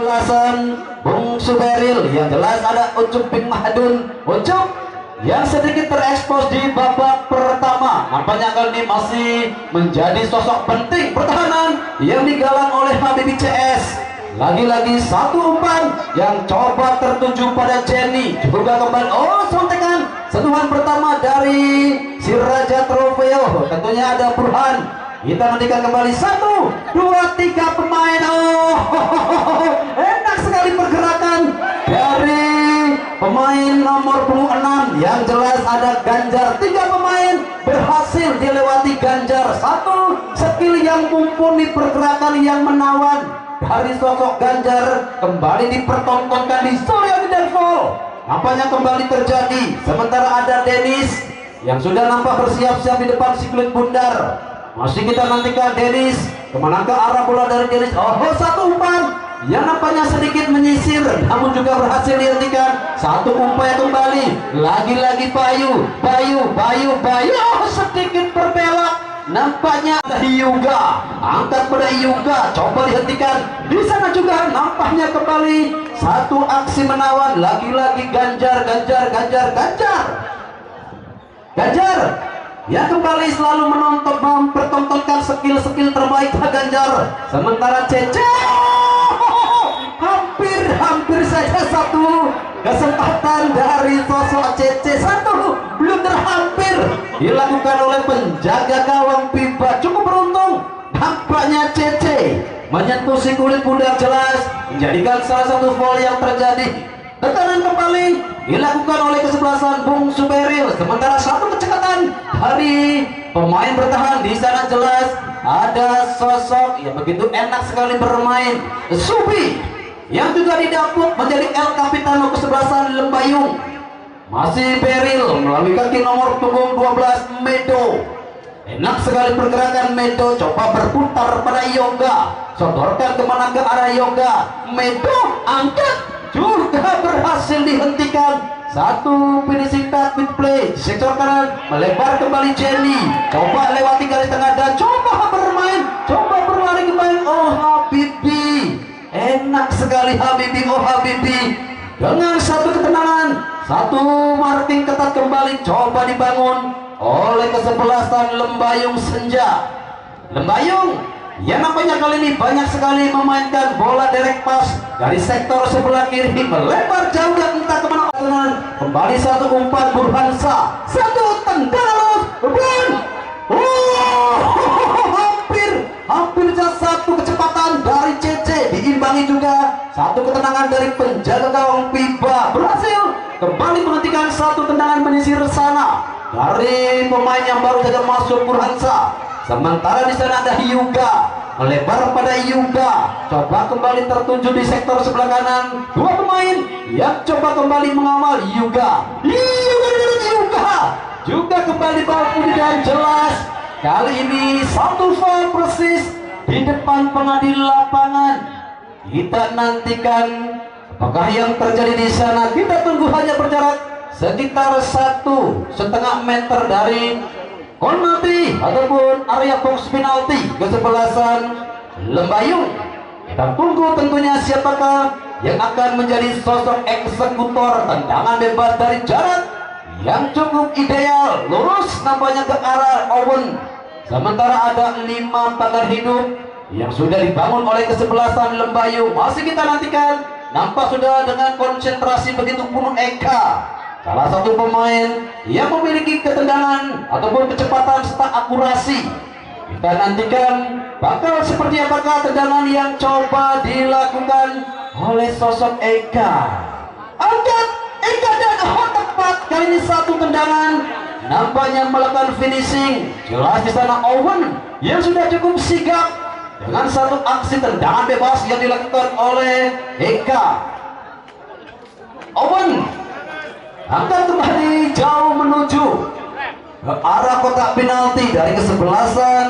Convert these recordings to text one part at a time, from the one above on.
kesebelasan Bung Suberil, yang jelas ada Ucup bin Mahdun. Ucup yang sedikit terekspos di babak pertama, nampaknya kali ini masih menjadi sosok penting pertahanan yang digalang oleh Habibie CS. Lagi-lagi satu umpan yang coba tertuju pada Jenny, juga kembali sontekan sentuhan pertama dari si Raja Trofeo, tentunya ada Burhan. Kita nantikan kembali 1, 2, 3 pemain. Enak sekali pergerakan dari pemain nomor 26. Yang jelas ada Ganjar. 3 pemain berhasil dilewati Ganjar. 1 skill yang mumpuni, pergerakan yang menawan dari sosok Ganjar kembali dipertontonkan di Suryadi dan Vol. Nampaknya kembali terjadi. Sementara ada Dennis yang sudah nampak bersiap-siap di depan si kulit bundar. Masih kita nantikan Dennis, kemana ke arah bola dari Dennis. Satu umpan yang nampaknya sedikit menyisir, namun juga berhasil dihentikan. Satu upaya kembali, lagi-lagi Bayu, sedikit berbelok. Nampaknya ada Hyuga, angkat pada Hyuga, coba dihentikan. Di sana juga nampaknya kembali satu aksi menawan, lagi-lagi Ganjar yang kembali selalu mempertontonkan skill-skill terbaik Ganjar. Sementara Cece hampir saja satu kesempatan dari sosok Cece, satu blunder hampir dilakukan oleh penjaga gawang Pipa. Cukup beruntung nampaknya Cece menyentuh si kulit bundar, jelas menjadikan salah satu volley yang terjadi. Tekanan kembali dilakukan oleh kesebelasan Bung Suberil. Sementara satu kecekatan dari pemain bertahan. Di sana jelas ada sosok yang begitu enak sekali bermain, Subi, yang juga didapuk menjadi El Capitano kesebelasan Lembayung. Masih Beril melalui kaki nomor punggung 12 Medo. Enak sekali pergerakan Medo, coba berputar pada Yoga, sodorkan kemana ke arah Yoga. Medo angkat, juga berhasil dihentikan. Satu finishing touch with play, sektor kanan melebar kembali Jenny, coba lewati garis tengah dan coba bermain, coba berlari kembali. Habibie, enak sekali Habibie, dengan satu ketenangan, satu marking ketat kembali coba dibangun oleh kesebelasan Lembayung Senja. Lembayung yang nampaknya kali ini banyak sekali memainkan bola direct pass dari sektor sebelah kiri, melebar jauh dan entah kemana. Kembali satu umpan Burhansa, satu tendangan Burhan. Hampir saja satu kecepatan dari Cece, diimbangi juga satu ketenangan dari penjaga gawang Pipa. Berhasil kembali menghentikan satu tendangan menyisir sana dari pemain yang baru saja masuk, Burhansa. Sementara di sana ada Hyuga, melebar pada Hyuga, coba kembali tertuju di sektor sebelah kanan. 2 pemain yang coba kembali mengawal Hyuga juga kembali baku dan jelas. Kali ini satu foul persis di depan pengadil lapangan. Kita nantikan apakah yang terjadi di sana. Kita tunggu hanya berjarak sekitar 1,5 meter dari Konati ataupun area box penalti kesebelasan Lembayung. Kita tunggu tentunya siapakah yang akan menjadi sosok eksekutor tendangan bebas dari jarak yang cukup ideal, lurus nampaknya ke arah Owen. Sementara ada 5 pagar hidup yang sudah dibangun oleh kesebelasan Lembayung. Masih kita nantikan, nampak sudah dengan konsentrasi begitu penuh Eka, salah satu pemain yang memiliki ketendangan ataupun kecepatan serta akurasi. Kita nantikan bakal seperti apakah tendangan yang coba dilakukan oleh sosok Eka. Angkat Eka dan tepat. Kali ini satu tendangan nampaknya melakukan finishing. Jelas di sana Owen yang sudah cukup sigap dengan satu aksi tendangan bebas yang dilakukan oleh Eka. Owen angkat kembali jauh menuju ke arah kotak penalti dari kesebelasan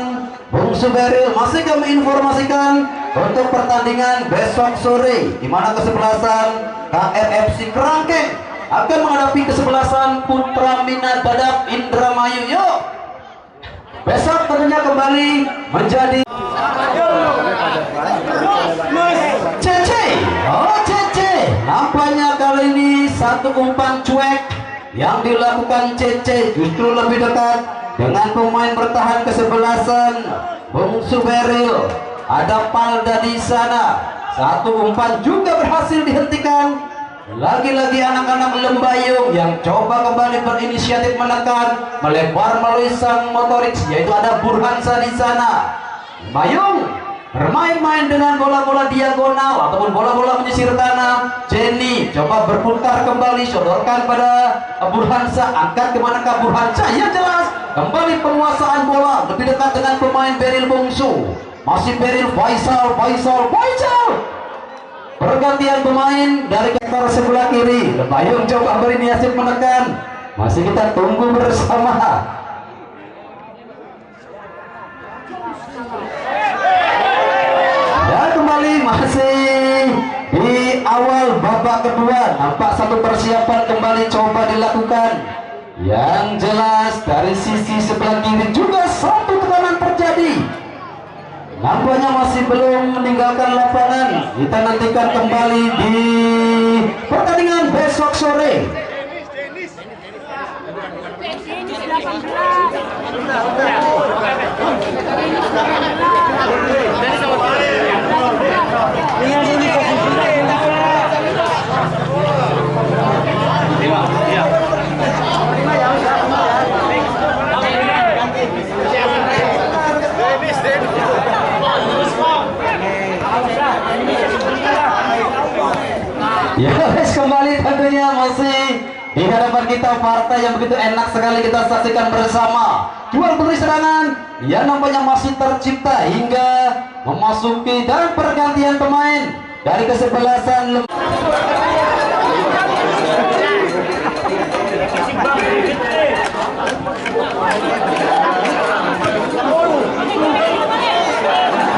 Bung Suberil. Masih kami informasikan untuk pertandingan besok sore, di mana kesebelasan KRFC Kerangkeng akan menghadapi kesebelasan Putra Minat Dadap Indramayu. Yuk, besok tentunya kembali menjadi Cece. satu umpan cuek yang dilakukan CC justru lebih dekat dengan pemain bertahan kesebelasan Bungsu Beril. Ada Palda di sana, satu umpan juga berhasil dihentikan. Lagi-lagi anak-anak Lembayung yang coba kembali berinisiatif menekan, melebar melalui sang motorik, yaitu ada Burhansa di sana. Lembayung bermain-main dengan bola-bola diagonal ataupun bola-bola menyisir tanah. Jenny coba berputar kembali, sodorkan pada Burhansa, angkat kemanakah Burhansa? Ya jelas, kembali penguasaan bola lebih dekat dengan pemain Beril Bungsu. Masih Beril, Faisal. Pergantian pemain dari sektor sebelah kiri. Lembayung coba berinisiatif menekan. Masih kita tunggu bersama. Dan kembali masih di awal babak kedua. Nampak satu persiapan kembali coba dilakukan. Yang jelas dari sisi sebelah kiri juga satu tekanan terjadi. Nampaknya masih belum meninggalkan lapangan. Kita nantikan kembali di pertandingan besok sore. Ya guys, kembali tentunya masih di hadapan kita partai yang begitu enak sekali kita saksikan bersama. Jual beli serangan yang nampaknya masih tercipta hingga memasuki dan pergantian pemain dari kesebelasan.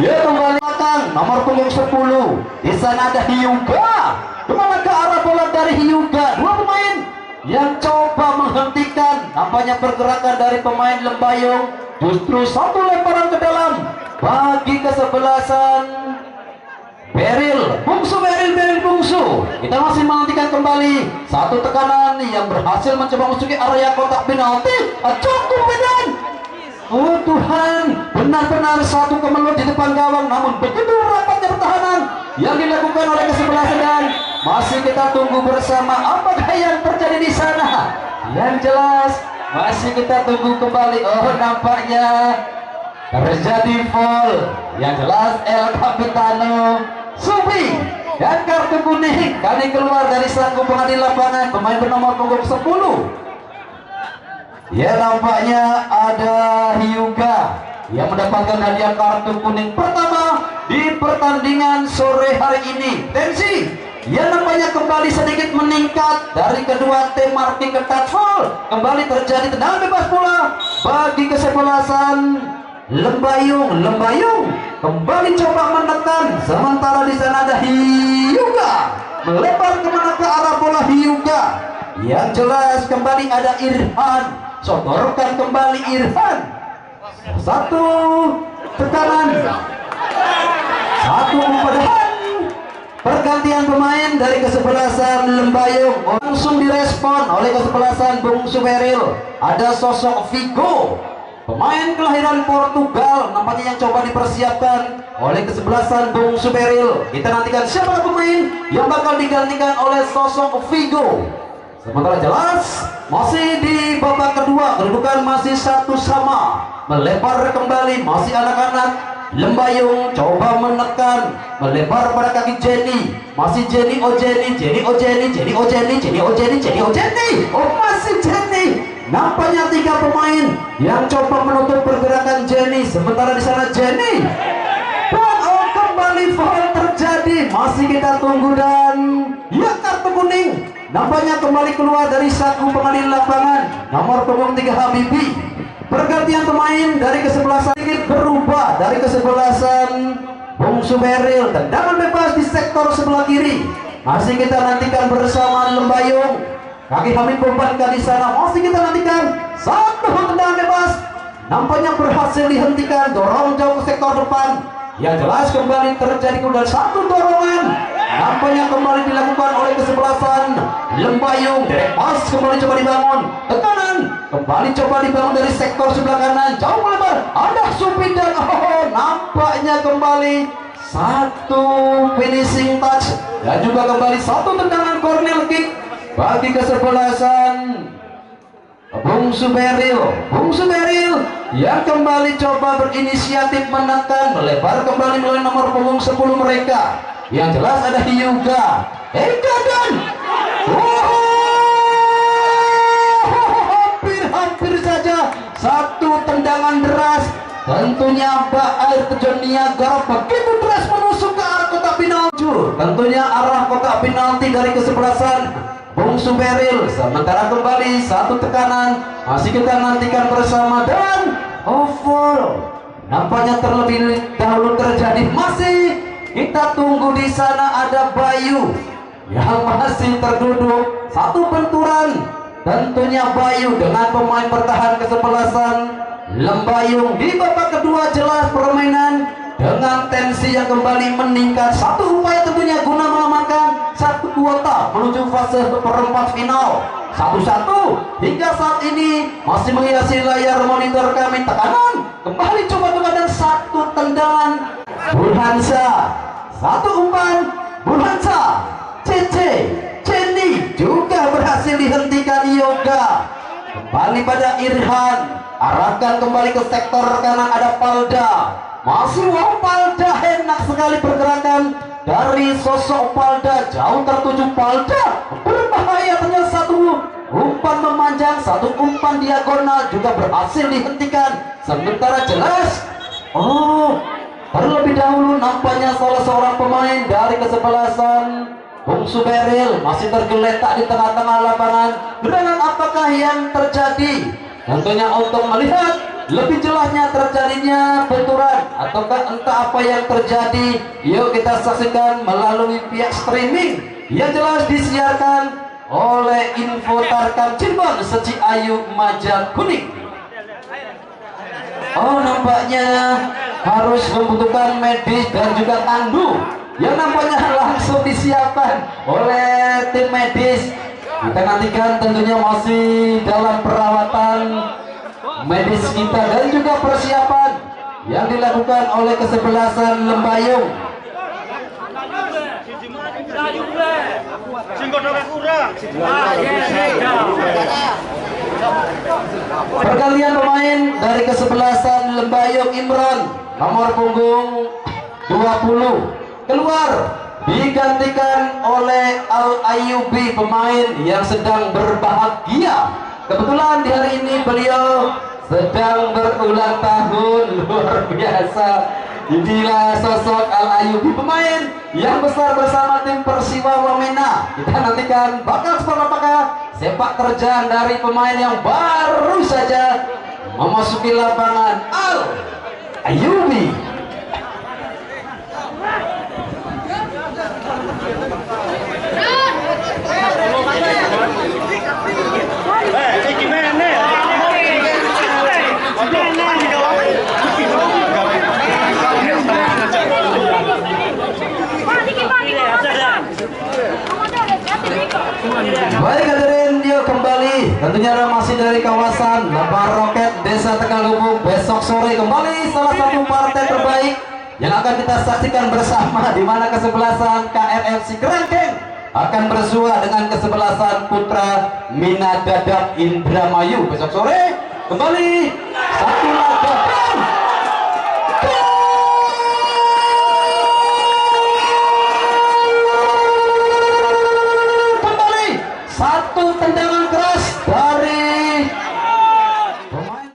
Ya kembali belakang nomor punggung 10. Di sana ada Hyuga. Kemana ke arah bola dari Hyuga? Dua pemain yang coba menghentikan nampaknya pergerakan dari pemain Lembayung. Justru satu lemparan ke dalam bagi kesebelasan Beril Bungsu. Kita masih menantikan kembali satu tekanan yang berhasil mencoba memasuki area kotak penalti. Cukup Medan. Oh Tuhan, benar-benar satu kemelut di depan gawang, namun begitu rapatnya pertahanan yang dilakukan oleh kesebelasan dan masih kita tunggu bersama apakah yang terjadi di sana. Yang jelas masih kita tunggu kembali. Oh nampaknya terjadi foul. Yang jelas El Capitano Subi dan kartu kuning kali keluar dari selaku pengadil lapangan pemain bernomor punggung 10. Ya nampaknya ada Hyuga yang mendapatkan hadiah kartu kuning pertama di pertandingan sore hari ini. Tensi ya nampaknya kembali sedikit meningkat dari kedua tim, marking ketat, foul. Kembali terjadi tendangan bebas bola bagi kesebelasan Lembayung kembali coba menekan, sementara di sana ada Hyuga melebar kemana ke arah bola Hyuga. Yang jelas kembali ada Irhan, sodorkan kembali Irhan, satu tekanan, satu umpan. Pergantian pemain dari kesebelasan Lembayung langsung direspon oleh kesebelasan Bungsu Beril. Ada sosok Vigo, pemain kelahiran Portugal, nampaknya yang coba dipersiapkan oleh kesebelasan Bungsu Beril. Kita nantikan siapa pemain yang bakal digantikan oleh sosok Vigo. Sementara jelas masih di babak kedua, kedudukan masih satu sama. Melebar kembali masih anak-anak Lembayung coba menekan, melebar pada kaki Jenny. Masih Jenny. Oh masih Jenny. Nampaknya tiga pemain yang coba menutup pergerakan Jenny. Sementara di sana Jenny. Kembali foul terjadi. Masih kita tunggu dan ya kartu kuning. Nampaknya kembali keluar dari saku pengadil lapangan nomor punggung 3 Habibi. Pergantian pemain dari kesebelasan sedikit berubah dari kesebelasan Bungsu Beril. Tendangan bebas di sektor sebelah kiri. Masih kita nantikan bersama Lembayung. Kaki Hamid Pembanka di sana. Masih kita nantikan satu tendangan bebas. Nampaknya berhasil dihentikan. Dorong jauh ke sektor depan. Yang jelas kembali terjadi kemudian satu dorongan. nampaknya kembali dilakukan oleh kesebelasan Lembayung. Derek pas kembali coba dibangun, tekanan kembali coba dibangun dari sektor sebelah kanan, jauh melebar, ada Supin dan nampaknya kembali satu finishing touch dan juga kembali satu tendangan corner kick bagi kesebelasan Bungsu Beril yang kembali coba berinisiatif menekan, melebar kembali melalui nomor punggung 10 mereka. Yang jelas ada Hyuga, Eka dan hampir saja satu tendangan deras. Tentunya air terjun Niagara begitu deras menusuk ke arah kotak penalti. Tentunya arah kotak penalti dari kesebelasan Bungsu Beril. Sementara kembali satu tekanan masih kita nantikan bersama dan oval. Nampaknya terlebih dahulu terjadi, masih kita tunggu di sana ada Bayu yang masih terduduk. Satu benturan tentunya Bayu dengan pemain bertahan kesebelasan Lembayung. Di babak kedua jelas permainan dengan tensi yang kembali meningkat. Satu upaya tentunya guna mengamankan satu kuota menuju fase perempat final. 1-1 hingga saat ini masih menghiasi layar monitor kami. Tekanan kembali coba dengan satu tendangan Burhansa, satu umpan Burhansa, Ceni juga berhasil dihentikan Yoga. Kembali pada Irhan, arahkan kembali ke sektor kanan, ada Palda. Masih Palda, enak sekali pergerakan dari sosok Palda, jauh tertuju Palda, berbahaya. ternyata satu umpan memanjang, satu umpan diagonal juga berhasil dihentikan. Sementara jelas terlebih dahulu nampaknya salah seorang pemain dari kesebelasan Bungsu Beril masih tergeletak di tengah-tengah lapangan. Dengan apakah yang terjadi? Tentunya untuk melihat lebih jelasnya terjadinya benturan ataukah entah apa yang terjadi, yuk kita saksikan melalui pihak streaming yang jelas disiarkan oleh Info Tarkam Cirebon Seci Ayu Majak Kuning. Nampaknya harus membutuhkan medis dan juga tandu yang nampaknya langsung disiapkan oleh tim medis. Kita nantikan tentunya masih dalam perawatan medis kita dan juga persiapan yang dilakukan oleh kesebelasan Lembayung. Pergantian pemain dari kesebelasan Lembayung, Imron nomor punggung 20 keluar, digantikan oleh Al Ayubi, pemain yang sedang berbahagia. Kebetulan di hari ini beliau sedang berulang tahun, luar biasa. Inilah sosok Al Ayubi, pemain yang besar bersama tim Persiwa Wamena. Kita nantikan bakal seperti apakah sepak terjang dari pemain yang baru saja memasuki lapangan, Al Ayubi. Baik hadirin, yuk kembali. Tentunya masih dari kawasan Lebar Roket, Desa Tegalumung. Besok sore kembali salah satu partai terbaik yang akan kita saksikan bersama, di mana kesebelasan KRFC Kerangkeng akan bersua dengan kesebelasan Putra Mina Dadap Indramayu. Besok sore kembali satu laga satu tendangan keras dari pemain.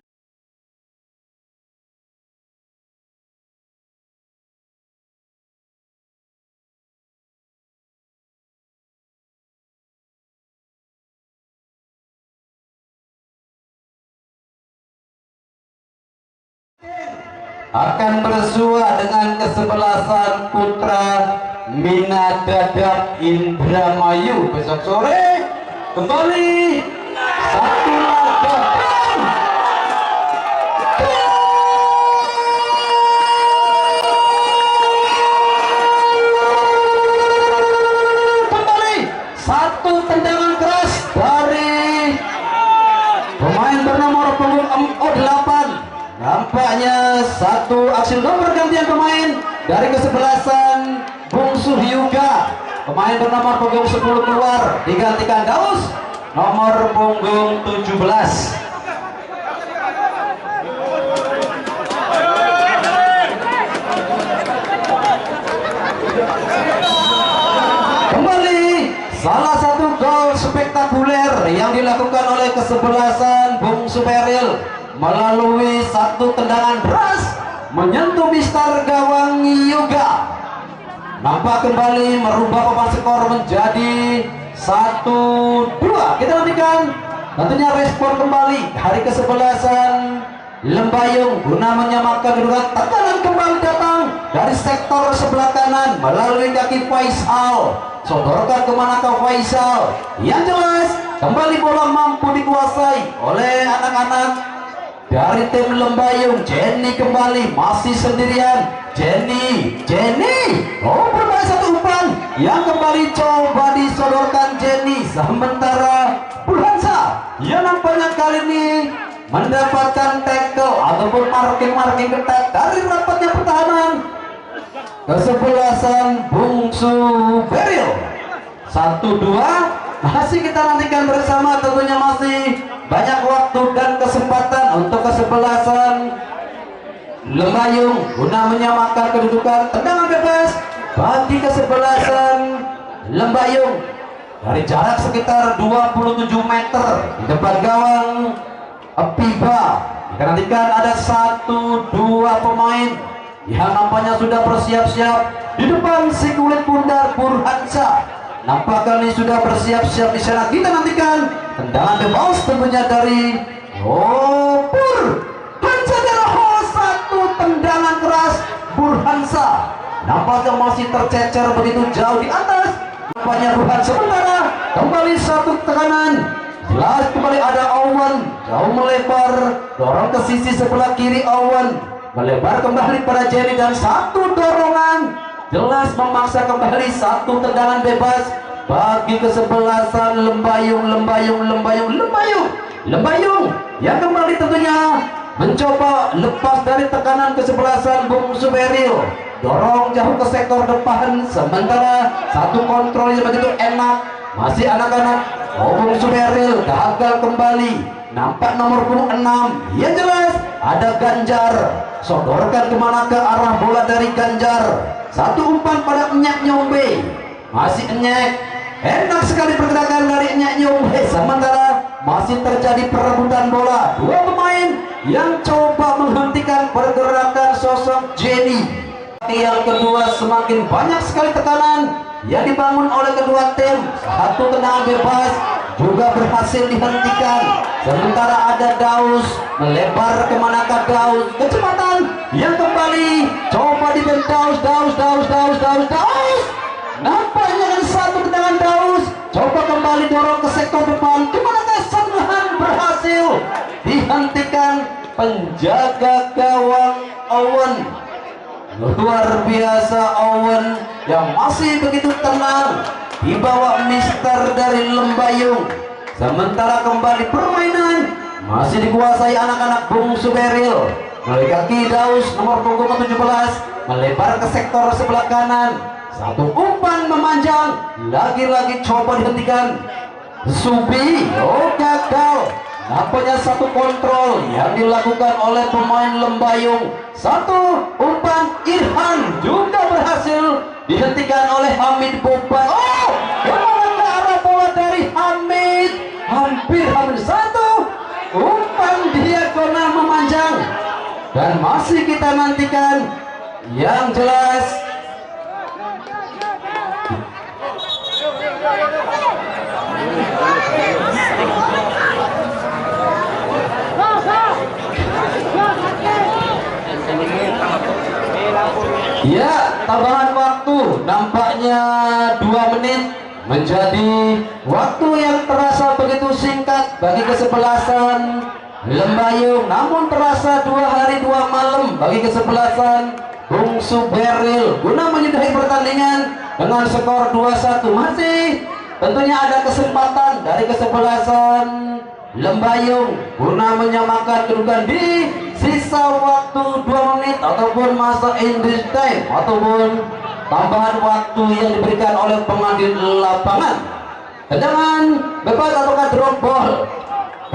Akan bersua dengan kesebelasan Putra Mina Dadap Indramayu. Besok sore kembali satu laga nomor punggung 8. Nampaknya satu aksi nomor gantian pemain dari kesebelasan Bungsu Hyuga. Pemain bernomor punggung 10 keluar, digantikan Daus nomor punggung 17. Kembali salah satu gol spektakuler yang dilakukan oleh kesebelasan Bungsu Beril melalui satu tendangan deras menyentuh mistar gawang Hyuga. Nampak kembali merubah papan skor menjadi 1-2. Kita nantikan tentunya respon kembali dari kesebelasan Lembayung guna menyamakan kedudukan. Tekanan kembali datang dari sektor sebelah kanan melalui kaki Faisal. Sodorkan kemana ke Faisal? Yang jelas kembali bola mampu dikuasai oleh anak-anak dari tim Lembayung. Jenny kembali masih sendirian. Jenny, oh berbahaya satu umpan yang kembali coba disodorkan Jenny. Sementara Burhansa yang nampaknya kali ini mendapatkan tackle ataupun marking ketat dari rapatnya pertahanan kesebelasan Bungsu Beril. 1-2 masih kita nantikan bersama, tentunya masih banyak waktu dan kesempatan untuk kesebelasan Lembayung guna menyamakan kedudukan. Tendangan bebas bagi kesebelasan Lembayung dari jarak sekitar 27 meter di depan gawang Piba. Kita nantikan ada 1-2 pemain yang nampaknya sudah bersiap-siap di depan si kulit bundar Burhansa. Nampaknya ini sudah bersiap-siap di sana. Kita nantikan tendangan bebas tentunya dari Burhansa. Satu tendangan keras Burhansa nampaknya masih tercecer begitu jauh di atas. Nampaknya Burhansa sementara kembali satu tekanan. Jelas kembali ada Owen jauh melebar, dorong ke sisi sebelah kiri. Owen melebar kembali pada Jenny dan satu dorongan jelas memaksa kembali satu tendangan bebas bagi kesebelasan Lembayung yang kembali tentunya mencoba lepas dari tekanan kesebelasan Bungsu Beril. Dorong jauh ke sektor depan, sementara satu kontrol yang begitu enak masih anak-anak Bungsu Beril gagal kembali. Nampak nomor punggung 6 ya jelas ada Ganjar. Sodorkan kemana ke arah bola dari Ganjar. Satu umpan pada Enyak Nyombe, masih Enyak. Enak sekali pergerakan dari Enyak Nyombe, sementara masih terjadi perebutan bola. Dua pemain yang coba menghentikan pergerakan sosok Jenny. Yang kedua semakin banyak sekali tekanan yang dibangun oleh kedua tim. Satu tendangan bebas juga berhasil dihentikan. Sementara ada Daus melebar kemana ke Daus. Kecepatan yang kembali coba Daus. Nampaknya kan satu tendangan Daus. Coba kembali dorong ke sektor depan. Kemana kesalahan berhasil dihentikan penjaga gawang Owen. Luar biasa Owen yang masih begitu tenang di bawah mister dari Lembayung. Sementara kembali permainan masih dikuasai anak-anak Bungsu Beril melalui kaki Daus nomor punggung 17 melebar ke sektor sebelah kanan. Satu umpan memanjang lagi-lagi coba dihentikan. Subi gagal. Nampaknya satu kontrol yang dilakukan oleh pemain Lembayung. Satu umpan Irhan juga berhasil dihentikan oleh Hamid Boban. Kemana ke arah bola dari Hamid? Hampir satu umpan diagonal memanjang. Dan masih kita nantikan yang jelas ya, tambahan waktu nampaknya 2 menit menjadi waktu yang terasa begitu singkat bagi kesebelasan Lembayung, namun terasa 2 hari 2 malam bagi kesebelasan Bungsu Beril guna menyudahi pertandingan dengan skor 2-1. Masih tentunya ada kesempatan dari kesebelasan Lembayung guna menyamakan kedudukan di sisa waktu 2 menit ataupun masa injury time ataupun tambahan waktu yang diberikan oleh pengambil lapangan. Tendangan bebas ataukah drop ball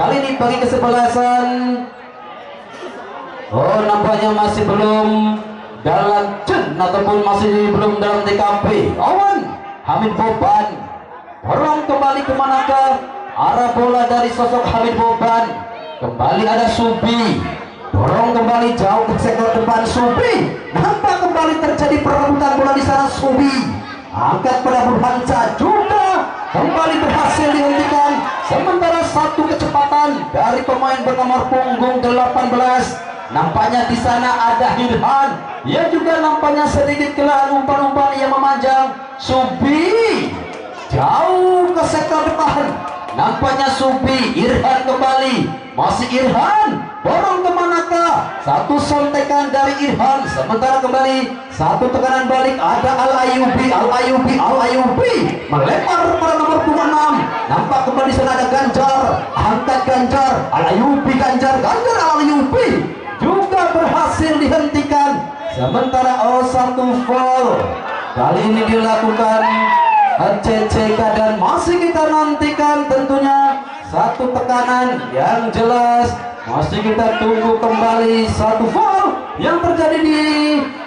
kali ini bagi kesebelasan. Oh, nampaknya masih belum dalam ataupun masih belum dalam TKP. Awan Hamid Boban dorong kembali ke manakah arah bola dari sosok Hamid Boban. Kembali ada Subi, dorong kembali jauh ke sektor depan Subi. Nampak kembali terjadi perebutan bola di sana. Subi angkat pada Burhansa juga kembali berhasil dihentikan. Sementara satu kecepatan dari pemain bernomor punggung 18. Nampaknya di sana ada Irhan. Ia juga nampaknya sedikit kelelahan umpan-umpan yang memanjang. Subi jauh ke sektor depan. Nampaknya Subi, Irhan kembali. Masih Irhan, dorong ke manakah? Satu sontekan dari Irhan. Sementara kembali satu tekanan balik ada Al-Ayubi. Melempar pada nomor 26. Nampak kembali sana ada Ganjar. Angkat Ganjar, Al-Ayubi, Ganjar Al-Ayubi juga berhasil dihentikan. Sementara satu foul kali ini dilakukan CCK dan masih kita nantikan tentunya satu tekanan yang jelas. Masih kita tunggu kembali satu foul yang terjadi di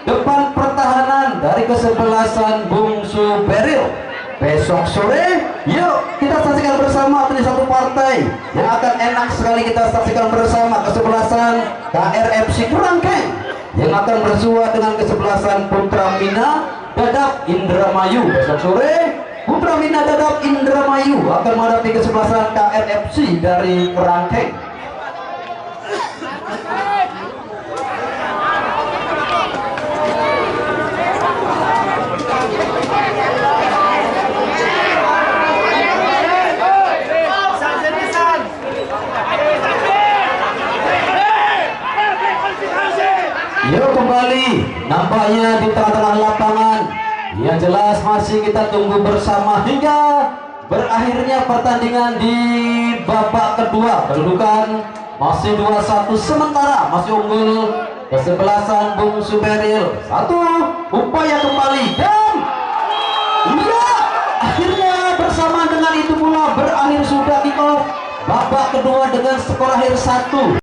depan pertahanan dari kesebelasan Bungsu Beril. Besok sore yuk kita saksikan bersama ini satu partai yang akan enak sekali kita saksikan bersama, kesebelasan KRFC Kerangkeng yang akan bersua dengan kesebelasan Putra Mina Dadap Indramayu. Besok sore Putra Mina Dadap Indramayu akan menghadapi kesebelasan KRFC dari Kerangkeng. Yuk kembali nampaknya di tengah-tengah lapangan. Yang jelas masih kita tunggu bersama hingga berakhirnya pertandingan di babak kedua. Kedudukan masih 2-1, sementara masih unggul kesebelasan Bungsu Beril. Satu upaya kembali dan iya, akhirnya bersama dengan itu pula berakhir sudah kick off babak kedua dengan skor akhir 1.